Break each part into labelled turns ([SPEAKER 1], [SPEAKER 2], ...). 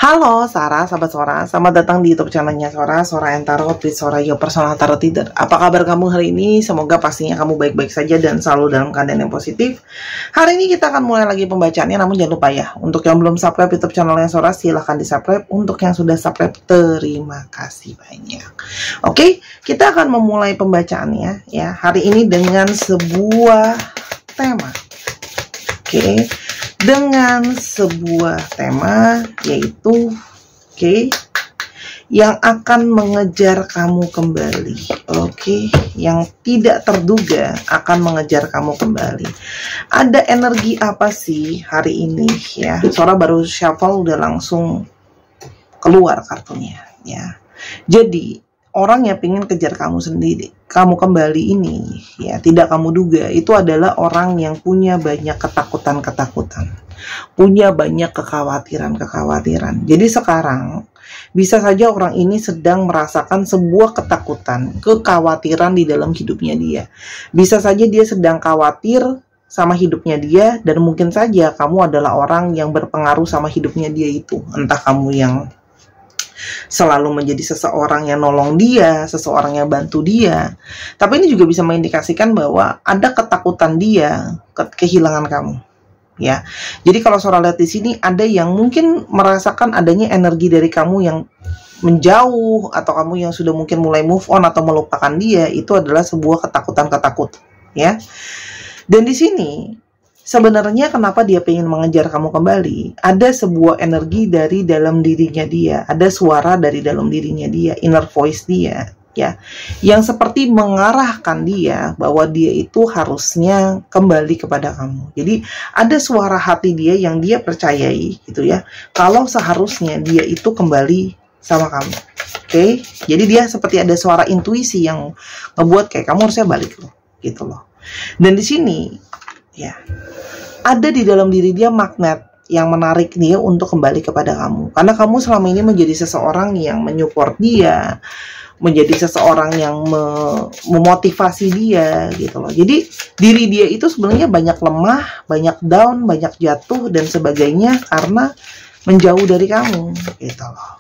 [SPEAKER 1] Halo Sarah, sahabat Sora, selamat datang di YouTube channelnya Sora, Sora and Tarot with Sora, your personal tarot reader. Apa kabar kamu hari ini? Semoga pastinya kamu baik-baik saja dan selalu dalam keadaan yang positif. Hari ini kita akan mulai lagi pembacaannya, namun jangan lupa ya, untuk yang belum subscribe YouTube channelnya Sora, silahkan di subscribe. Untuk yang sudah subscribe, terima kasih banyak. Oke, kita akan memulai pembacaannya ya hari ini dengan sebuah tema. Oke. Dengan sebuah tema yaitu yang akan mengejar kamu kembali. Yang tidak terduga akan mengejar kamu kembali. Ada energi apa sih hari ini ya? Sora baru shuffle udah langsung keluar kartunya ya. Jadi orang yang ingin kejar kamu sendiri, kamu kembali ini, ya tidak kamu duga, itu adalah orang yang punya banyak ketakutan-ketakutan, punya banyak kekhawatiran-kekhawatiran. Jadi sekarang, bisa saja orang ini sedang merasakan sebuah ketakutan, kekhawatiran di dalam hidupnya dia. Bisa saja dia sedang khawatir sama hidupnya dia, dan mungkin saja kamu adalah orang yang berpengaruh sama hidupnya dia itu. Entah kamu yang selalu menjadi seseorang yang nolong dia, seseorang yang bantu dia. Tapi ini juga bisa mengindikasikan bahwa ada ketakutan dia kehilangan kamu. Ya. Jadi kalau Sora lihat di sini ada yang mungkin merasakan adanya energi dari kamu yang menjauh, atau kamu yang sudah mungkin mulai move on atau melupakan dia, itu adalah sebuah ketakutan-ketakutan, ya. Dan di sini sebenarnya kenapa dia pengen mengejar kamu kembali? Ada sebuah energi dari dalam dirinya dia, ada suara dari dalam dirinya dia, inner voice dia, ya, yang seperti mengarahkan dia bahwa dia itu harusnya kembali kepada kamu. Jadi ada suara hati dia yang dia percayai, gitu ya, kalau seharusnya dia itu kembali sama kamu. Jadi dia seperti ada suara intuisi yang ngebuat kayak kamu harusnya balik loh, gitu loh. Dan di sini, ya, ada di dalam diri dia magnet yang menarik dia untuk kembali kepada kamu. Karena kamu selama ini menjadi seseorang yang menyupport dia, menjadi seseorang yang memotivasi dia, gitu loh. Jadi diri dia itu sebenarnya banyak lemah, banyak down, banyak jatuh dan sebagainya karena menjauh dari kamu, gitu loh.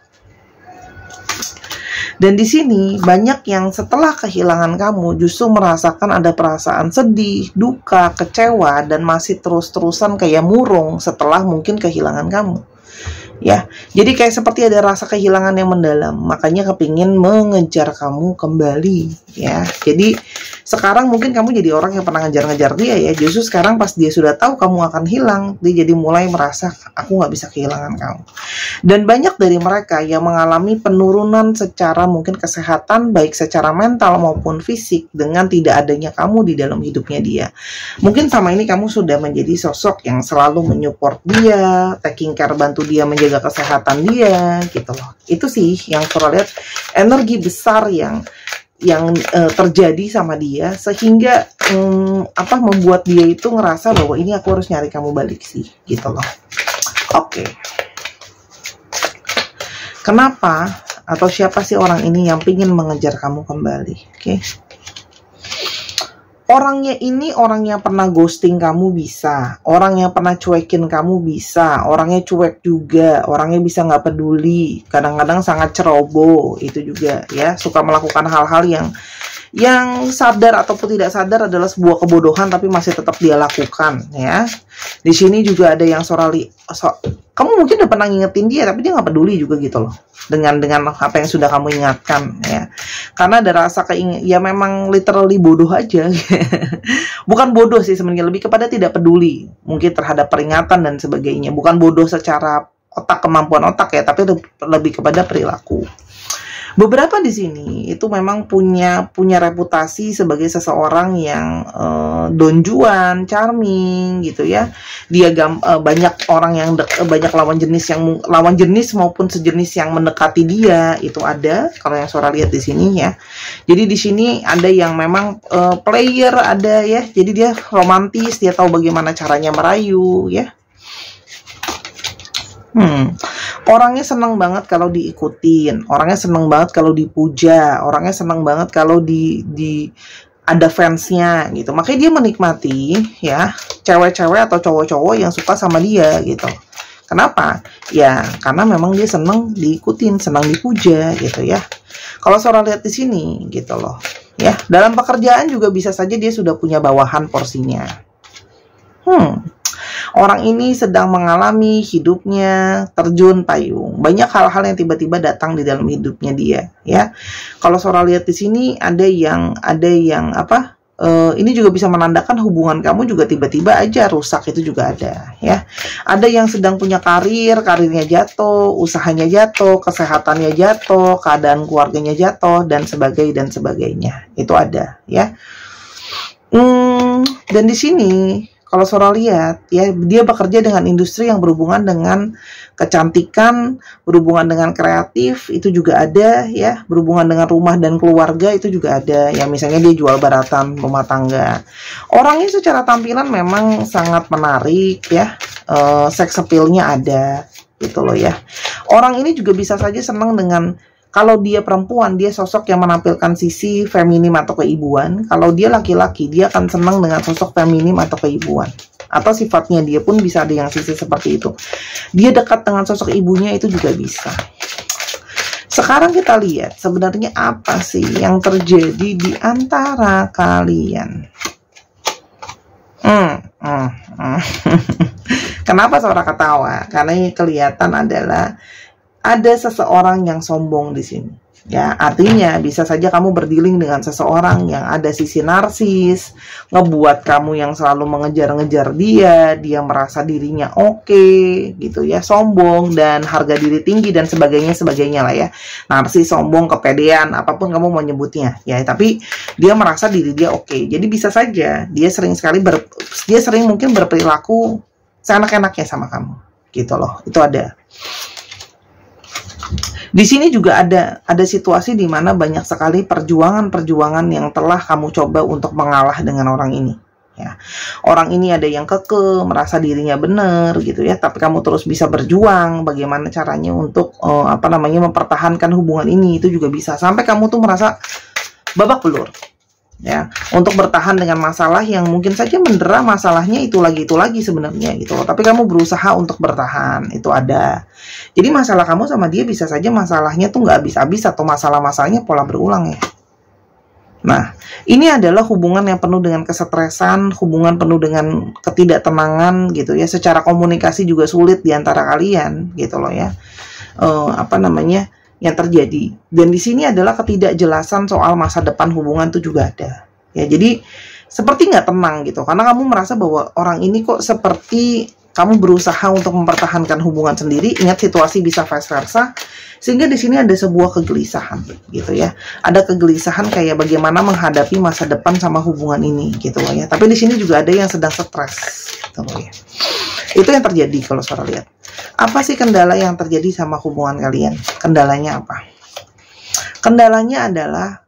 [SPEAKER 1] Dan di sini banyak yang setelah kehilangan kamu justru merasakan ada perasaan sedih, duka, kecewa, dan masih terus-terusan kayak murung setelah mungkin kehilangan kamu. Ya, jadi kayak seperti ada rasa kehilangan yang mendalam, makanya kepingin mengejar kamu kembali, ya. Jadi sekarang mungkin kamu jadi orang yang pernah ngejar-ngejar dia ya, justru sekarang pas dia sudah tahu kamu akan hilang, dia jadi mulai merasa aku nggak bisa kehilangan kamu. Dan banyak dari mereka yang mengalami penurunan secara mungkin kesehatan, baik secara mental maupun fisik, dengan tidak adanya kamu di dalam hidupnya dia. Mungkin sama ini kamu sudah menjadi sosok yang selalu menyupport dia, taking care, bantu dia menjaga kesehatan dia, gitu loh. Itu sih yang Sora lihat, energi besar yang terjadi sama dia, sehingga membuat dia itu ngerasa bahwa ini aku harus nyari kamu balik sih, gitu loh. Kenapa atau siapa sih orang ini yang pingin mengejar kamu kembali? Orangnya ini orang yang pernah ghosting kamu bisa, orang yang pernah cuekin kamu bisa, orangnya cuek juga, orangnya bisa nggak peduli, kadang-kadang sangat ceroboh, itu juga ya, suka melakukan hal-hal yang sadar ataupun tidak sadar adalah sebuah kebodohan tapi masih tetap dia lakukan, ya. Di sini juga ada yang kamu mungkin udah pernah ngingetin dia tapi dia nggak peduli juga, gitu loh, dengan apa yang sudah kamu ingatkan, ya. Karena ada rasa ya memang literally bodoh aja. Bukan bodoh sih sebenarnya, lebih kepada tidak peduli mungkin terhadap peringatan dan sebagainya. Bukan bodoh secara otak, kemampuan otak ya, tapi lebih kepada perilaku. Beberapa di sini itu memang punya reputasi sebagai seseorang yang donjuan, charming, gitu ya. Dia banyak orang yang banyak lawan jenis maupun sejenis yang mendekati dia, itu ada kalau yang Sora lihat di sini ya. Jadi di sini ada yang memang player, ada ya. Jadi dia romantis, dia tahu bagaimana caranya merayu ya. Orangnya senang banget kalau diikutin, orangnya senang banget kalau dipuja, orangnya senang banget kalau ada fansnya gitu. Makanya dia menikmati ya cewek-cewek atau cowok-cowok yang suka sama dia gitu. Kenapa? Ya, karena memang dia senang diikutin, senang dipuja gitu ya. Kalau Sora lihat di sini gitu loh. Ya, dalam pekerjaan juga bisa saja dia sudah punya bawahan porsinya. Orang ini sedang mengalami hidupnya terjun payung. Banyak hal-hal yang tiba-tiba datang di dalam hidupnya dia, ya. Kalau Sora lihat di sini ada yang apa? Ini juga bisa menandakan hubungan kamu juga tiba-tiba aja rusak, itu juga ada, ya. Ada yang sedang punya karirnya jatuh, usahanya jatuh, kesehatannya jatuh, keadaan keluarganya jatuh, dan sebagainya. Itu ada, ya. Dan di sini kalau Sora lihat, ya, dia bekerja dengan industri yang berhubungan dengan kecantikan, berhubungan dengan kreatif, itu juga ada, ya, berhubungan dengan rumah dan keluarga, itu juga ada, ya, misalnya dia jual baratan rumah tangga. Orangnya secara tampilan memang sangat menarik, ya, seks appeal-nya ada, gitu loh, ya. Orang ini juga bisa saja senang dengan, kalau dia perempuan, dia sosok yang menampilkan sisi feminim atau keibuan. Kalau dia laki-laki, dia akan senang dengan sosok feminim atau keibuan. Atau sifatnya dia pun bisa ada yang sisi seperti itu. Dia dekat dengan sosok ibunya, itu juga bisa. Sekarang kita lihat sebenarnya apa sih yang terjadi di antara kalian. Kenapa Sora ketawa? Karena yang kelihatan adalah ada seseorang yang sombong di sini. Ya, artinya bisa saja kamu berdealing dengan seseorang yang ada sisi narsis, ngebuat kamu yang selalu mengejar-ngejar dia merasa dirinya oke, gitu ya, sombong dan harga diri tinggi dan sebagainya lah ya. Narsis, sombong, kepedean, apapun kamu mau nyebutnya, ya. Tapi dia merasa diri dia oke. Jadi bisa saja dia sering mungkin berperilaku seenak-enaknya sama kamu, gitu loh. Itu ada. Di sini juga ada situasi di mana banyak sekali perjuangan yang telah kamu coba untuk mengalah dengan orang ini, ya. Orang ini ada yang kekeh, merasa dirinya benar gitu ya, tapi kamu terus bisa berjuang bagaimana caranya untuk mempertahankan hubungan ini, itu juga bisa sampai kamu tuh merasa babak belur. Ya, untuk bertahan dengan masalah yang mungkin saja mendera masalahnya itu lagi sebenarnya gitu loh. Tapi kamu berusaha untuk bertahan, itu ada. Jadi masalah kamu sama dia bisa saja masalahnya tuh nggak habis-habis atau masalah-masalahnya pola berulang ya. Nah, ini adalah hubungan yang penuh dengan kesetresan, hubungan penuh dengan ketidaktenangan gitu ya. Secara komunikasi juga sulit di antara kalian gitu loh ya. Yang terjadi. Dan di sini adalah ketidakjelasan soal masa depan hubungan itu juga ada. Ya, jadi seperti nggak tenang gitu. Karena kamu merasa bahwa orang ini kok seperti kamu berusaha untuk mempertahankan hubungan sendiri. Ingat, situasi bisa vice versa. Sehingga di sini ada sebuah kegelisahan gitu ya. Ada kegelisahan kayak bagaimana menghadapi masa depan sama hubungan ini gitu loh ya. Tapi di sini juga ada yang sedang stres gitu loh ya. Itu yang terjadi kalau Sora lihat. Apa sih kendala yang terjadi sama hubungan kalian? Kendalanya apa? Kendalanya adalah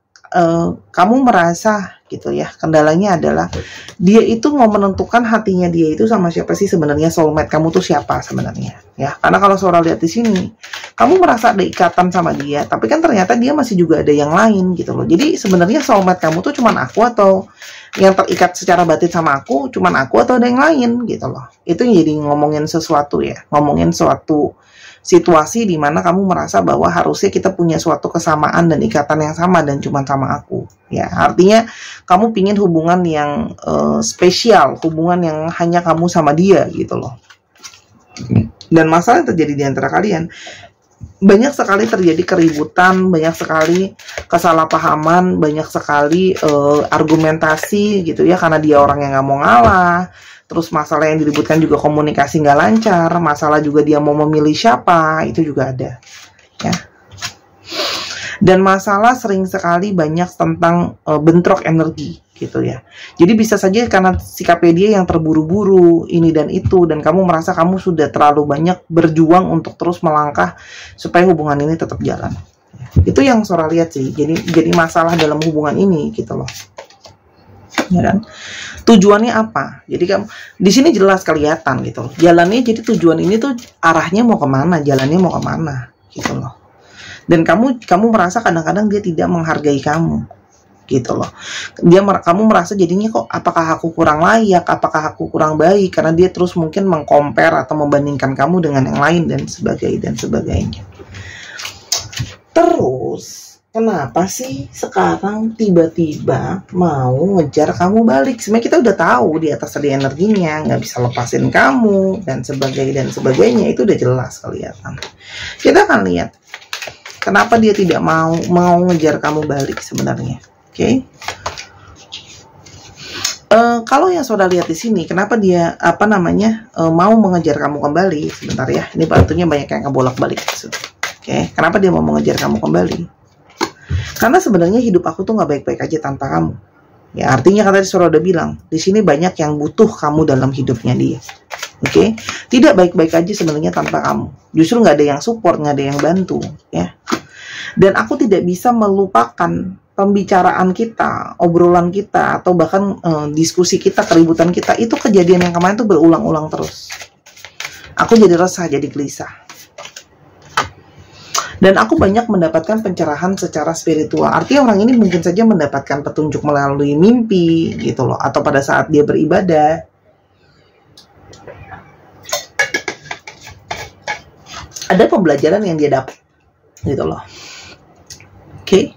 [SPEAKER 1] kamu merasa gitu ya. Kendalanya adalah dia itu mau menentukan hatinya dia itu sama siapa sih sebenarnya, soulmate kamu tuh siapa sebenarnya ya. Karena kalau Sora lihat di sini, kamu merasa ada ikatan sama dia, tapi kan ternyata dia masih juga ada yang lain gitu loh. Jadi sebenarnya soulmate kamu tuh cuman aku, atau yang terikat secara batin sama aku cuman aku, atau ada yang lain gitu loh. Itu jadi ngomongin sesuatu ya, ngomongin suatu situasi di mana kamu merasa bahwa harusnya kita punya suatu kesamaan dan ikatan yang sama dan cuma sama aku ya. Artinya kamu pingin hubungan yang spesial, hubungan yang hanya kamu sama dia gitu loh. Dan masalah yang terjadi di antara kalian, banyak sekali terjadi keributan, banyak sekali kesalahpahaman, banyak sekali argumentasi gitu ya, karena dia orang yang nggak mau ngalah. Terus masalah yang diributkan juga komunikasi nggak lancar, masalah juga dia mau memilih siapa, itu juga ada ya. Dan masalah sering sekali banyak tentang bentrok energi gitu ya. Jadi bisa saja karena sikapnya dia yang terburu-buru ini dan itu, dan kamu merasa kamu sudah terlalu banyak berjuang untuk terus melangkah supaya hubungan ini tetap jalan. Itu yang Sora lihat sih. Jadi masalah dalam hubungan ini gitu loh. Ya kan? Tujuannya apa? Jadi kamu di sini jelas kelihatan gitu loh. Jalannya, jadi tujuan ini tuh arahnya mau kemana, jalannya mau kemana gitu loh. Dan kamu merasa kadang-kadang dia tidak menghargai kamu gitu loh. Kamu merasa jadinya kok apakah aku kurang layak, apakah aku kurang baik, karena dia terus mungkin mengcompare atau membandingkan kamu dengan yang lain dan sebagainya. Terus kenapa sih sekarang tiba-tiba mau ngejar kamu balik? Sebenarnya kita udah tahu di atas ada energinya, nggak bisa lepasin kamu dan sebagainya, itu udah jelas kelihatan. Kita akan lihat kenapa dia tidak mau ngejar kamu balik sebenarnya. Oke. Kalau yang saudara lihat di sini, kenapa dia mau mengejar kamu kembali? Sebentar ya, ini batunya banyak yang kebolak-balik. Oke, kenapa dia mau mengejar kamu kembali? Karena sebenarnya hidup aku tuh nggak baik-baik aja tanpa kamu. Ya, artinya kan tadi saudara udah bilang, di sini banyak yang butuh kamu dalam hidupnya dia. Oke, tidak baik-baik aja sebenarnya tanpa kamu. Justru nggak ada yang support, nggak ada yang bantu, ya. Dan aku tidak bisa melupakan pembicaraan kita, obrolan kita, atau bahkan diskusi kita, keributan kita. Itu kejadian yang kemarin tuh berulang-ulang terus. Aku jadi resah, jadi gelisah. Dan aku banyak mendapatkan pencerahan secara spiritual. Artinya orang ini mungkin saja mendapatkan petunjuk melalui mimpi gitu loh, atau pada saat dia beribadah. Ada pembelajaran yang dia dapat gitu loh. Oke.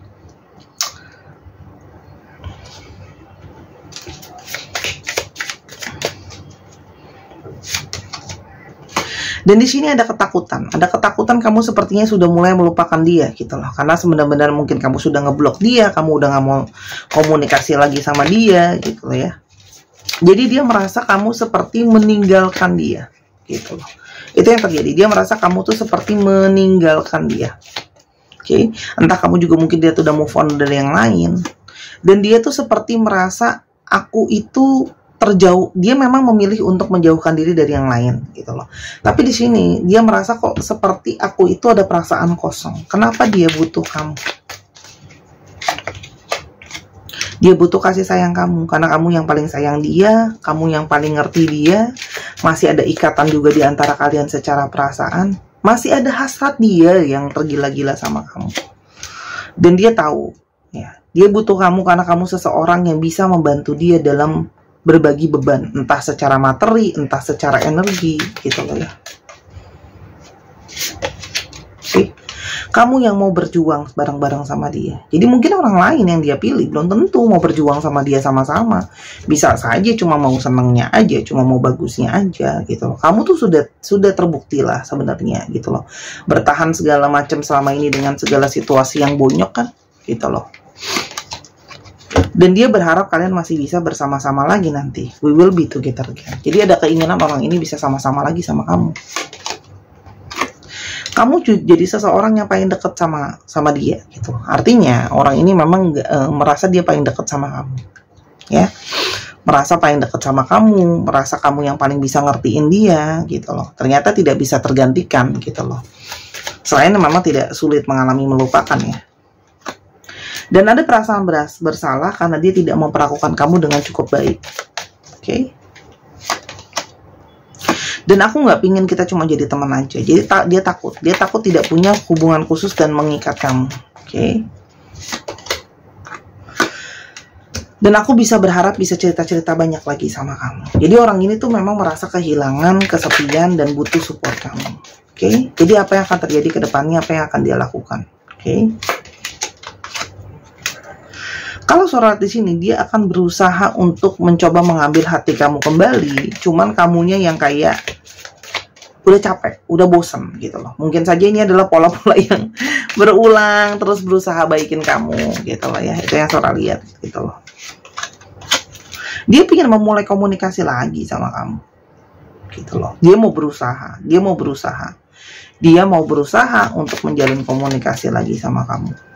[SPEAKER 1] Dan di sini ada ketakutan kamu sepertinya sudah mulai melupakan dia gitu loh. Karena sebenarnya mungkin kamu sudah ngeblok dia, kamu udah nggak mau komunikasi lagi sama dia gitu loh ya. Jadi dia merasa kamu seperti meninggalkan dia gitu loh. Itu yang terjadi, dia merasa kamu tuh seperti meninggalkan dia. Oke, entah kamu juga mungkin dia tuh udah move on dari yang lain. Dan dia tuh seperti merasa aku itu terjauh, dia memang memilih untuk menjauhkan diri dari yang lain gitu loh. Tapi di sini dia merasa kok seperti aku itu ada perasaan kosong. Kenapa dia butuh kamu? Dia butuh kasih sayang kamu karena kamu yang paling sayang dia, kamu yang paling ngerti dia. Masih ada ikatan juga di antara kalian secara perasaan. Masih ada hasrat dia yang tergila-gila sama kamu. Dan dia tahu ya, dia butuh kamu karena kamu seseorang yang bisa membantu dia dalam berbagi beban, entah secara materi, entah secara energi, gitu loh ya. Oke. Kamu yang mau berjuang bareng-bareng sama dia. Jadi mungkin orang lain yang dia pilih belum tentu mau berjuang sama dia sama-sama. Bisa saja cuma mau senengnya aja, cuma mau bagusnya aja, gitu loh. Kamu tuh sudah terbukti lah sebenarnya, gitu loh. Bertahan segala macam selama ini dengan segala situasi yang bonyok kan, gitu loh. Dan dia berharap kalian masih bisa bersama-sama lagi nanti. We will be together again. Jadi ada keinginan orang ini bisa sama-sama lagi sama kamu. Kamu jadi seseorang yang paling dekat sama dia gitu. Artinya orang ini memang merasa dia paling dekat sama kamu. Ya. Merasa paling dekat sama kamu, merasa kamu yang paling bisa ngertiin dia gitu loh. Ternyata tidak bisa tergantikan gitu loh. Selain memang tidak sulit mengalami melupakan ya. Dan ada perasaan bersalah karena dia tidak memperlakukan kamu dengan cukup baik. Oke. Dan aku nggak pingin kita cuma jadi teman aja. Jadi dia takut tidak punya hubungan khusus dan mengikat kamu. Oke. Dan aku bisa berharap bisa cerita-cerita banyak lagi sama kamu. Jadi orang ini tuh memang merasa kehilangan, kesepian, dan butuh support kamu. Oke. Jadi apa yang akan terjadi ke depannya, apa yang akan dia lakukan. Oke. Kalau surat di sini dia akan berusaha untuk mencoba mengambil hati kamu kembali, cuman kamunya yang kayak udah capek, udah bosen gitu loh. Mungkin saja ini adalah pola-pola yang berulang terus berusaha baikin kamu gitu loh ya. Itu yang surat lihat gitu loh. Dia ingin memulai komunikasi lagi sama kamu gitu loh. Dia mau berusaha untuk menjalin komunikasi lagi sama kamu.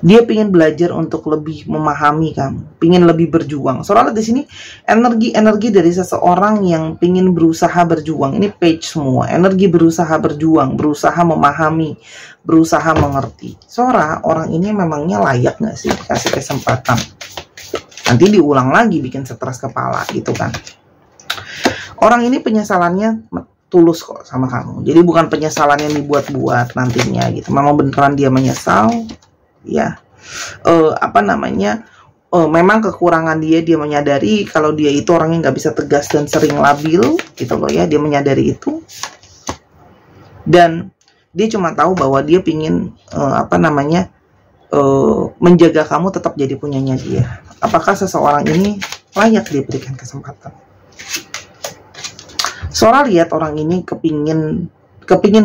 [SPEAKER 1] Dia pengen belajar untuk lebih memahami kamu, pengen lebih berjuang. Soalnya di sini energi dari seseorang yang pengen berusaha berjuang. Ini page semua, energi berusaha berjuang, berusaha memahami, berusaha mengerti. Soalnya orang ini memangnya layak nggak sih kasih kesempatan? Nanti diulang lagi bikin stres kepala gitu kan. Orang ini penyesalannya tulus kok sama kamu. Jadi bukan penyesalan yang dibuat-buat nantinya gitu. Memang beneran dia menyesal. Ya, apa namanya, memang kekurangan dia menyadari kalau dia itu orangnya nggak bisa tegas dan sering labil gitu loh ya, dia menyadari itu. Dan dia cuma tahu bahwa dia pingin apa namanya, menjaga kamu tetap jadi punyanya dia. Apakah seseorang ini layak diberikan kesempatan? Sora lihat orang ini kepingin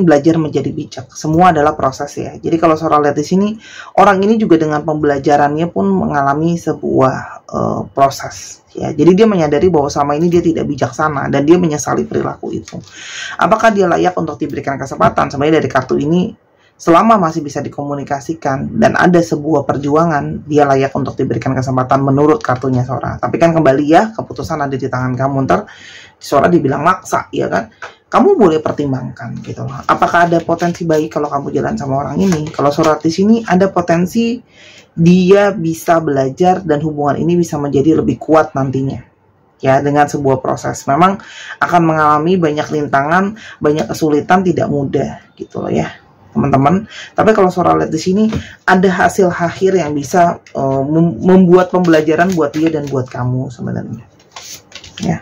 [SPEAKER 1] belajar menjadi bijak. Semua adalah proses ya. Jadi kalau Sora lihat di sini, orang ini juga dengan pembelajarannya pun mengalami sebuah proses ya. Jadi dia menyadari bahwa selama ini dia tidak bijaksana dan dia menyesali perilaku itu. Apakah dia layak untuk diberikan kesempatan? Sebenarnya dari kartu ini, selama masih bisa dikomunikasikan dan ada sebuah perjuangan, dia layak untuk diberikan kesempatan menurut kartunya Sora. Tapi kan kembali ya, keputusan ada di tangan kamu. Ntar Sora dibilang maksa ya kan, kamu boleh pertimbangkan gitu loh. Apakah ada potensi baik kalau kamu jalan sama orang ini? Kalau Sora di sini ada potensi dia bisa belajar dan hubungan ini bisa menjadi lebih kuat nantinya ya, dengan sebuah proses. Memang akan mengalami banyak rintangan, banyak kesulitan, tidak mudah gitu loh ya teman-teman. Tapi kalau Sora lihat di sini ada hasil akhir yang bisa membuat pembelajaran buat dia dan buat kamu sebenarnya ya.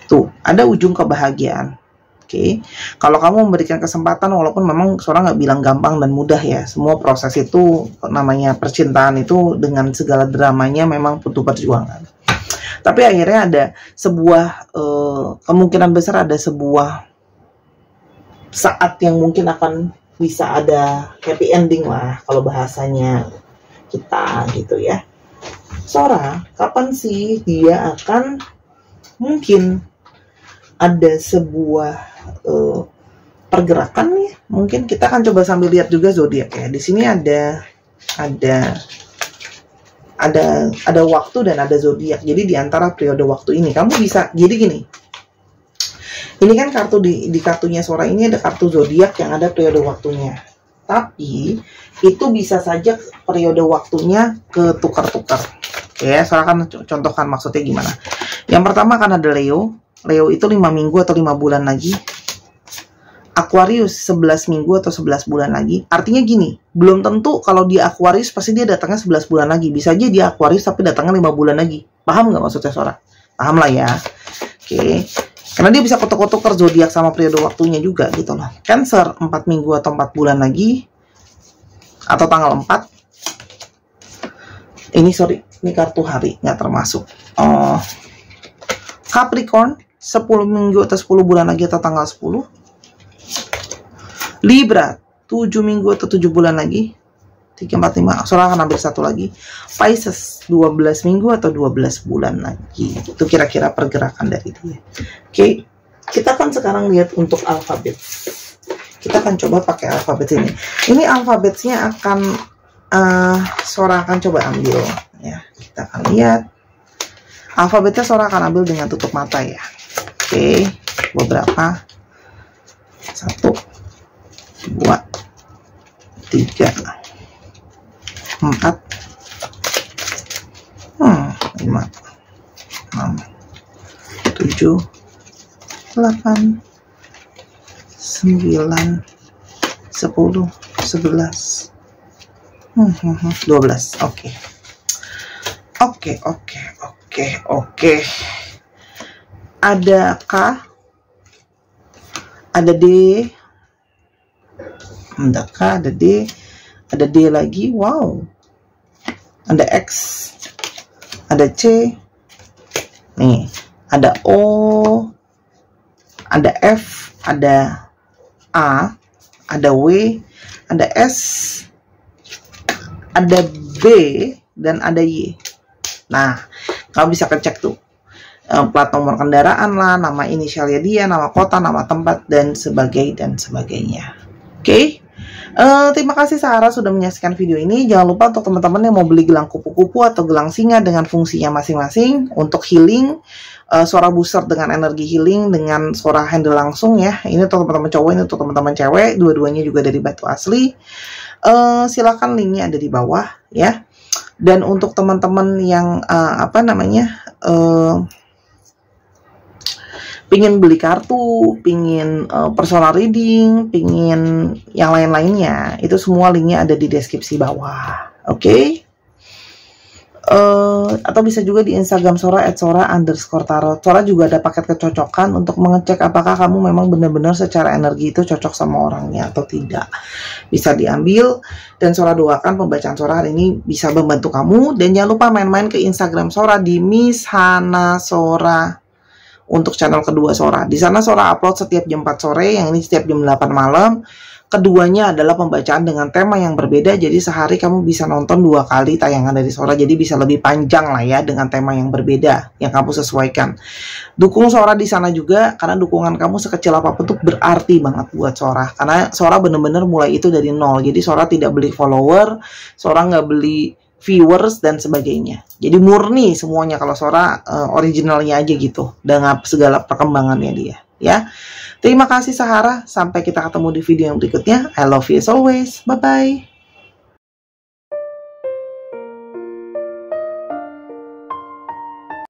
[SPEAKER 1] Tuh ada ujung kebahagiaan. Oke, kalau kamu memberikan kesempatan, walaupun memang Sora nggak bilang gampang dan mudah ya, semua proses itu, namanya percintaan itu dengan segala dramanya memang butuh perjuangan. Tapi akhirnya ada sebuah kemungkinan besar ada sebuah saat yang mungkin akan bisa ada happy ending lah kalau bahasanya kita gitu ya. Sora, kapan sih dia akan mungkin ada sebuah pergerakan nih? Mungkin kita akan coba sambil lihat juga zodiak ya. Di sini ada waktu dan ada zodiak. Jadi di antara periode waktu ini kamu bisa, jadi gini. Ini kan kartu di kartunya Sora ini ada kartu zodiak yang ada periode waktunya. Tapi itu bisa saja periode waktunya ketukar-tukar. Ya, Sora akan contohkan maksudnya gimana. Yang pertama kan ada Leo. Leo itu 5 minggu atau 5 bulan lagi. Aquarius 11 minggu atau 11 bulan lagi. Artinya gini, belum tentu kalau dia Aquarius pasti dia datangnya 11 bulan lagi. Bisa aja dia Aquarius tapi datangnya 5 bulan lagi. Paham nggak maksudnya Sora? Paham lah ya. Oke. Karena dia bisa kotok-kotok zodiak sama periode waktunya juga gitu loh. Cancer 4 minggu atau 4 bulan lagi. Atau tanggal 4. Ini kartu hari, nggak termasuk. Capricorn 10 minggu atau 10 bulan lagi atau tanggal 10. Libra 7 minggu atau 7 bulan lagi. 3, 4, 5. Sora akan ambil satu lagi. Pisces 12 minggu atau 12 bulan lagi. Itu kira-kira pergerakan dari dia. Oke, kita akan sekarang lihat untuk alfabet. Kita akan coba pakai alfabet ini. Ini alfabetnya akan Sora akan coba ambil ya. Kita akan lihat. Alfabetnya Sora akan ambil dengan tutup mata ya. Oke, beberapa. 1, 2, 3, 4, 5, 6, 7, 8, 9, 10, 11, 12. Oke. Ada K, ada D, ada K, ada D, ada D lagi. Wow. Ada X, ada C, nih, ada O, ada F, ada A, ada W, ada S, ada B, dan ada Y. Nah, kamu bisa kecek tuh plat nomor kendaraan lah, nama inisialnya dia, nama kota, nama tempat, dan sebagainya. Oke. Terima kasih Sarah sudah menyaksikan video ini. Jangan lupa untuk teman-teman yang mau beli gelang kupu-kupu atau gelang singa dengan fungsinya masing-masing untuk healing, Sora booster dengan energi healing, dengan Sora handle langsung ya. Ini untuk teman-teman cowok, ini untuk teman-teman cewek, dua-duanya juga dari batu asli. Silakan linknya ada di bawah ya. Dan untuk teman-teman yang pingin beli kartu, pingin personal reading, pingin yang lain-lainnya, itu semua linknya ada di deskripsi bawah. Oke? Atau bisa juga di Instagram Sora @sora_tarot. Sora juga ada paket kecocokan untuk mengecek apakah kamu memang benar-benar secara energi itu cocok sama orangnya atau tidak. Bisa diambil, dan Sora doakan pembacaan Sora hari ini bisa membantu kamu. Dan jangan lupa main-main ke Instagram Sora di Miss Hana Sora untuk channel kedua Sora. Di sana Sora upload setiap jam 4 sore, yang ini setiap jam 8 malam. Keduanya adalah pembacaan dengan tema yang berbeda, jadi sehari kamu bisa nonton 2 kali tayangan dari Sora, jadi bisa lebih panjang lah ya dengan tema yang berbeda yang kamu sesuaikan. Dukung Sora di sana juga, karena dukungan kamu sekecil apapun tuh berarti banget buat Sora, karena Sora bener-bener mulai itu dari nol. Jadi Sora tidak beli follower, Sora nggak beli viewers dan sebagainya. Jadi murni semuanya kalau Sora originalnya aja gitu, dengan segala perkembangannya dia ya. Terima kasih Sahara, sampai kita ketemu di video yang berikutnya. I love you as always. Bye bye.